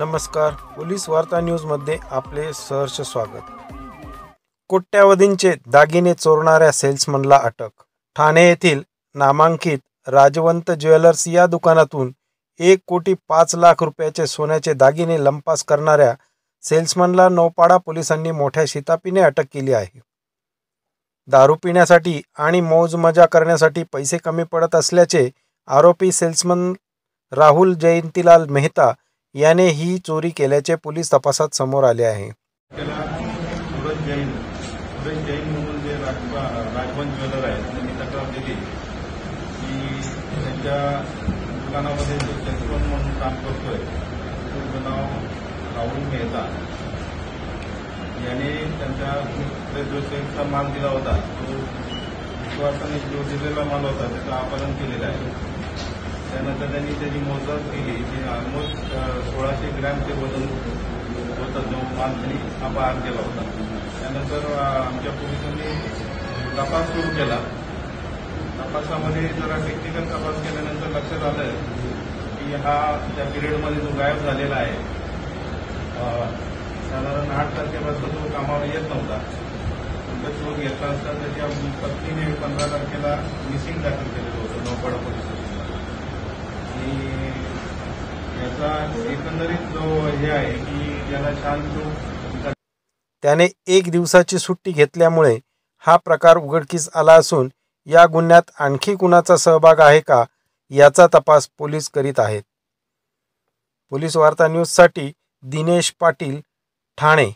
नमस्कार, पोलीस वार्ता न्यूजमध्ये आपले सहर्ष स्वागत। कोट्यावधींचे दागिने चोरणाऱ्या सेल्समनला अटक। ठाणे येथील नामांकित राजवंत ज्वेलर्स या दुकानातून 1,05,00,000 रुपयाचे सोन्याचे दागिने लंपास करणाऱ्या सेल्समनला नौपाडा पोलिसांनी मोठ्या शिताफीने अटक केली आहे। दारू पिण्यासाठी आणि मौज मजा करण्यासाठी पैसे कमी पडत असल्याचे आरोपी सेल्समन राहुल जयंतीलाल मेहता याने ही चोरी केल्याचे पोलीस तपासात समोर आले आहे। सूरज जैन म्हणून जे राजवंत ज्वेलर आहे त्यांनी तक्रार दिली की त्यांच्या दुकानामध्ये जो सेल्समन म्हणून काम करतोय त्याचं नाव राहुल मेहता याने त्यांच्या जो सेल्सचा माल दिला होता तो विश्वासाने जो दिलेला माल होता त्याचं अपहरण केलेलं आहे। त्यानंतर त्यांनी त्याची मोजदाद केली की ऑलमोस्ट 1600 ग्रॅमचे वजन होतं जो माल त्यांनी अपहार केला होता। त्यानंतर आमच्या पोलिसांनी तपास सुरू केला। तपासामध्ये जरा टेक्निकल तपास केल्यानंतर लक्षात आलं की हा त्या पिरियडमध्ये जो गायब झालेला आहे साधारण 8 तारखेपासून तो कामावर येत नव्हता। नंतर शोध घेतला असता त्याच्या पत्नीने 15 तारखेला मिसिंग दाखल केलेलं होतं नौपाडा पोलीस स्टेशनला। याचा एकंदरीत जो हे आहे की ज्याला शांत त्याने 1 दिवसाची सुट्टी घेतल्यामुळे हा प्रकार उघडकीस आला असून या गुन्ह्यात आणखी कुणाचा सहभाग आहे का याचा तपास पोलीस करीत आहेत। पोलीस वार्ता न्यूजसाठी दिनेश पाटील, ठाणे।